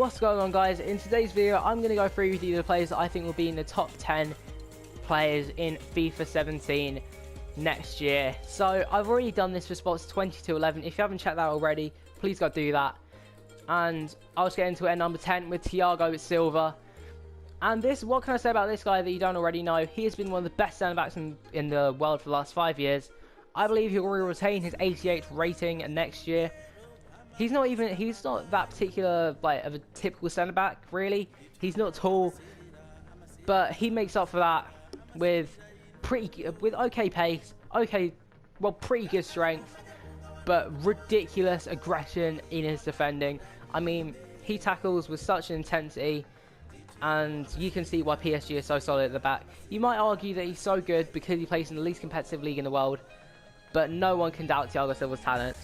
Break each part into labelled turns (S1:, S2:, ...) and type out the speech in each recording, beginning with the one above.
S1: What's going on, guys? In today's video I'm going to go through with you the players that I think will be in the top 10 players in FIFA 17 next year. So I've already done this for spots 20 to 11. If you haven't checked that already, please go do that. And I'll just get into it at number 10 with Thiago Silva. And what can I say about this guy that you don't already know? He has been one of the best centre backs in the world for the last 5 years. I believe he will retain his 88 rating next year. He's not that particular of a typical centre back, really. He's not tall, but he makes up for that with okay pace, pretty good strength, but ridiculous aggression in his defending. I mean, he tackles with such an intensity, and you can see why PSG is so solid at the back. You might argue that he's so good because he plays in the least competitive league in the world, but no one can doubt Thiago Silva's talent.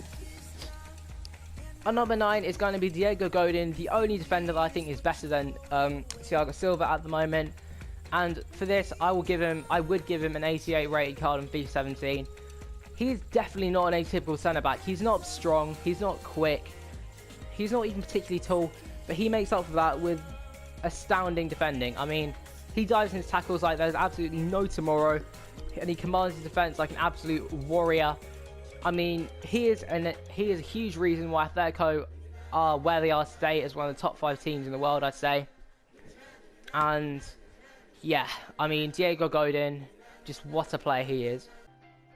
S1: At number 9 is going to be Diego Godin, the only defender that I think is better than Thiago Silva at the moment. And for this, I would give him an 88 rated card in FIFA 17. He's definitely not an atypical centre back. He's not strong. He's not quick. He's not even particularly tall, but he makes up for that with astounding defending. I mean, he dives into tackles like there's absolutely no tomorrow, and he commands his defence like an absolute warrior. I mean, he is a huge reason why Atletico are where they are today as one of the top 5 teams in the world, I'd say. And yeah, I mean, Diego Godin, just what a player he is.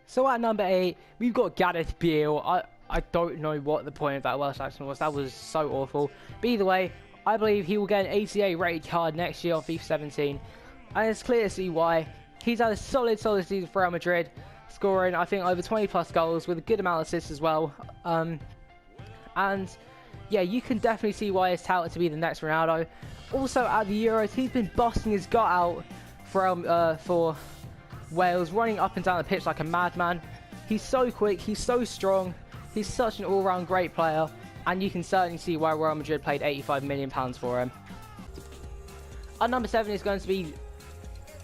S1: So at number 8, we've got Gareth Bale. I don't know what the point of that Welsh accent was. That was so awful. But either way, I believe he will get an 88 rated card next year on FIFA 17. And it's clear to see why. He's had a solid season for Real Madrid, scoring, I think, over 20 plus goals with a good amount of assists as well. And yeah, you can definitely see why he's touted to be the next Ronaldo. Also at the Euros, he's been busting his gut out for Wales, running up and down the pitch like a madman. He's so quick, he's so strong, he's such an all-round great player, and you can certainly see why Real Madrid paid £85 million for him. At number 7 is going to be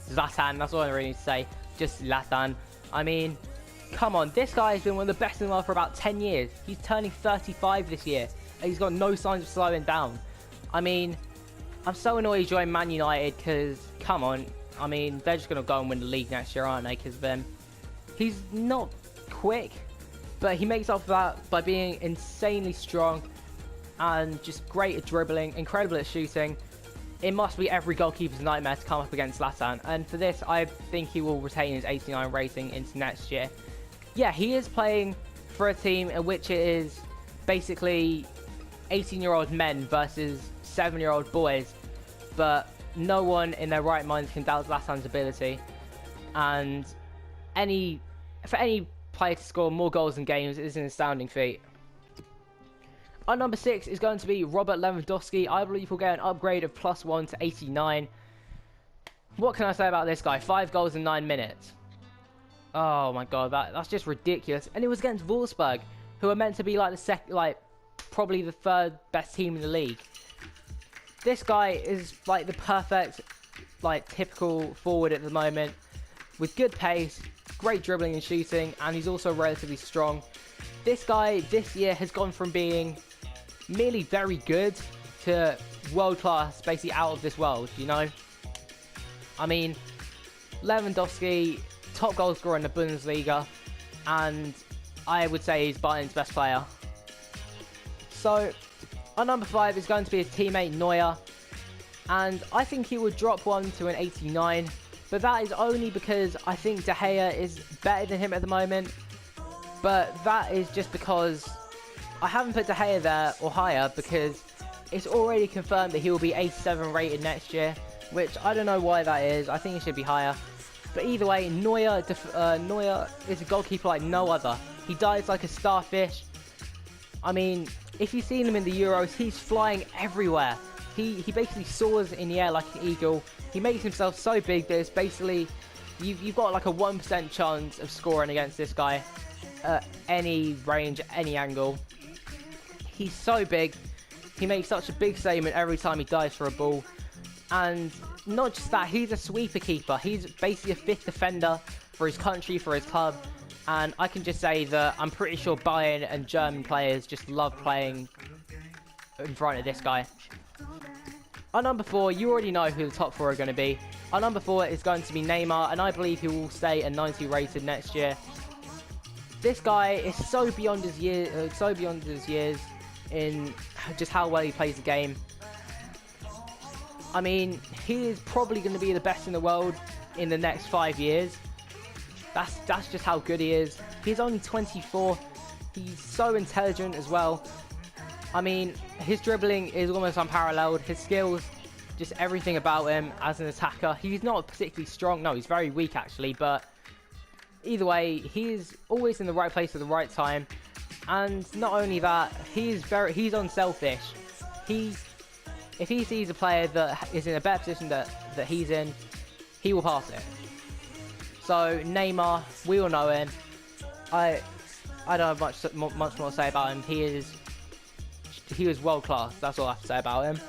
S1: Zlatan. That's all I really need to say, just Zlatan. I mean, come on, this guy has been one of the best in the world for about 10 years. He's turning 35 this year, and he's got no signs of slowing down. I mean, I'm so annoyed he joined Man United because, come on, I mean, they're just going to go and win the league next year, aren't they? Because then he's not quick, but he makes up for that by being insanely strong and just great at dribbling, incredible at shooting. It must be every goalkeeper's nightmare to come up against Zlatan, and for this, I think he will retain his 89 rating into next year. Yeah, he is playing for a team in which it is basically 18-year-old men versus 7-year-old boys, but no one in their right mind can doubt Zlatan's ability, and for any player to score more goals in games is an astounding feat. At number 6 is going to be Robert Lewandowski. I believe he'll get an upgrade of +1 to 89. What can I say about this guy? 5 goals in 9 minutes. Oh my god, that's just ridiculous. And it was against Wolfsburg, who are meant to be probably the 3rd best team in the league. This guy is like the perfect, typical forward at the moment, with good pace, great dribbling and shooting, and he's also relatively strong. This guy this year has gone from being merely very good to world class, basically out of this world, you know? I mean, Lewandowski, top goal scorer in the Bundesliga, and I would say he's Bayern's best player. So, at number 5 is going to be his teammate Neuer, and I think he would drop one to an 89, but that is only because I think De Gea is better than him at the moment. But that is just because I haven't put De Gea there or higher because it's already confirmed that he will be 87 rated next year, which I don't know why that is. I think it should be higher. But either way, Neuer is a goalkeeper like no other. He dives like a starfish. I mean, if you've seen him in the Euros, he's flying everywhere. He basically soars in the air like an eagle. He makes himself so big that it's basically, you've got like a 1% chance of scoring against this guy. Any range, any angle. He's so big. He makes such a big statement every time he dives for a ball. And not just that, he's a sweeper keeper. He's basically a 5th defender for his country, for his club. And I can just say that I'm pretty sure Bayern and German players just love playing in front of this guy. Our number 4, you already know who the top 4 are going to be. Our number 4 is going to be Neymar, and I believe he will stay a 90 rated next year. This guy is so beyond his years in just how well he plays the game. I mean, he is probably going to be the best in the world in the next 5 years. That's just how good he is. He's only 24. He's so intelligent as well. I mean, his dribbling is almost unparalleled. His skills, just everything about him as an attacker. He's not particularly strong. No, he's very weak actually. But either way, he is always in the right place at the right time. And not only that, he's unselfish. If he sees a player that is in a better position that he's in, he will pass it. So Neymar, we all know him. I don't have much more to say about him. He was world class. That's all I have to say about him.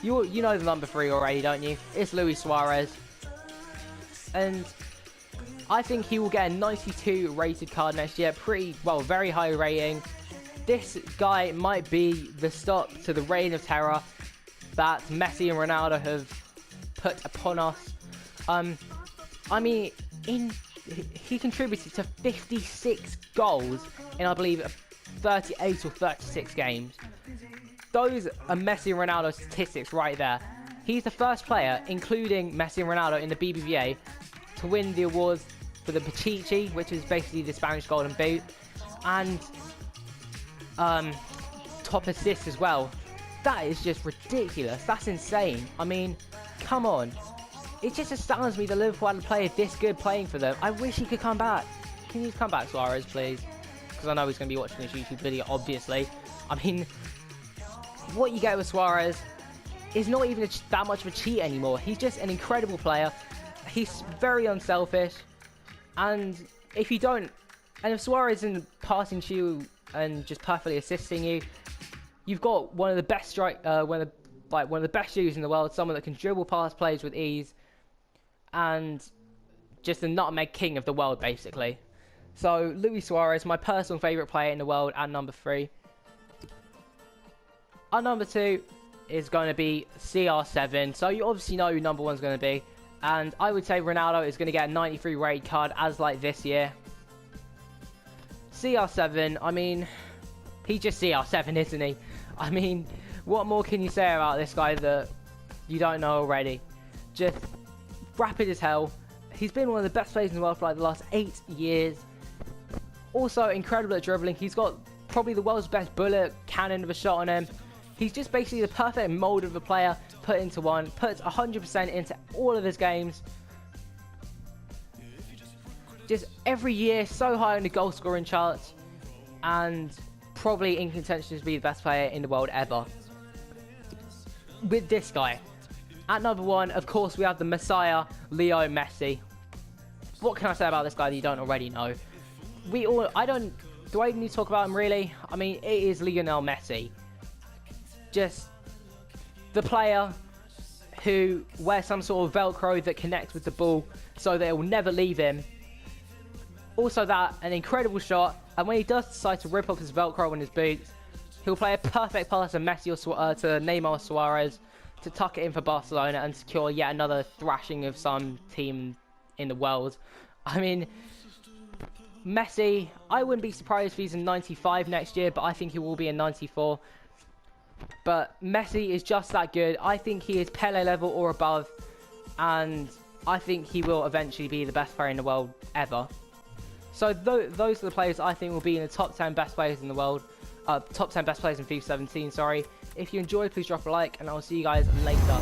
S1: You know the number 3 already, don't you? It's Luis Suarez, and I think he will get a 92 rated card next year. Very high rating. This guy might be the stop to the reign of terror that Messi and Ronaldo have put upon us. I mean, he contributed to 56 goals in, I believe, 38 or 36 games. Those are Messi and Ronaldo statistics right there. He's the first player, including Messi and Ronaldo in the BBVA, to win the awards for the Pichichi, which is basically the Spanish Golden Boot, and top assist as well. That is just ridiculous. That's insane. I mean, come on. It just astounds me that Liverpool had a player this good playing for them. I wish he could come back. Can you come back, Suarez, please? Because I know he's going to be watching this YouTube video, obviously. I mean, what you get with Suarez is not even that much of a cheat anymore. He's just an incredible player. He's very unselfish. And if Suarez isn't passing to you and just perfectly assisting you, you've got one of the best one of the best shooters in the world, someone that can dribble past players with ease, and just the nutmeg king of the world, basically. So Luis Suarez, my personal favourite player in the world, at number 3. Our number 2 is going to be CR7. So you obviously know who number 1 is going to be, and I would say Ronaldo is going to get a 93 rated card as like this year. CR7, I mean, he's just CR7, isn't he? I mean, what more can you say about this guy that you don't know already? Just rapid as hell. He's been one of the best players in the world for like the last 8 years. Also incredible at dribbling. He's got probably the world's best bullet cannon of a shot on him. He's just basically the perfect mold of a player put into one. Puts 100% into all of his games. Just every year so high on the goal scoring charts. And probably in contention to be the best player in the world ever. With this guy. At number 1, of course, we have the Messiah, Leo Messi. What can I say about this guy that you don't already know? Do I need to talk about him really? I mean, it is Lionel Messi. Just the player who wears some sort of Velcro that connects with the ball so that it will never leave him. Also an incredible shot, and when he does decide to rip off his Velcro on his boots, he'll play a perfect pass to Messi or to Neymar Suarez to tuck it in for Barcelona and secure yet another thrashing of some team in the world. I mean, Messi, I wouldn't be surprised if he's in 95 next year, but I think he will be in 94. But Messi is just that good. I think he is Pele level or above, and I think he will eventually be the best player in the world ever. So those are the players I think will be in the top 10 best players in the world. Top 10 best players in FIFA 17, sorry. If you enjoyed, please drop a like, and I'll see you guys later.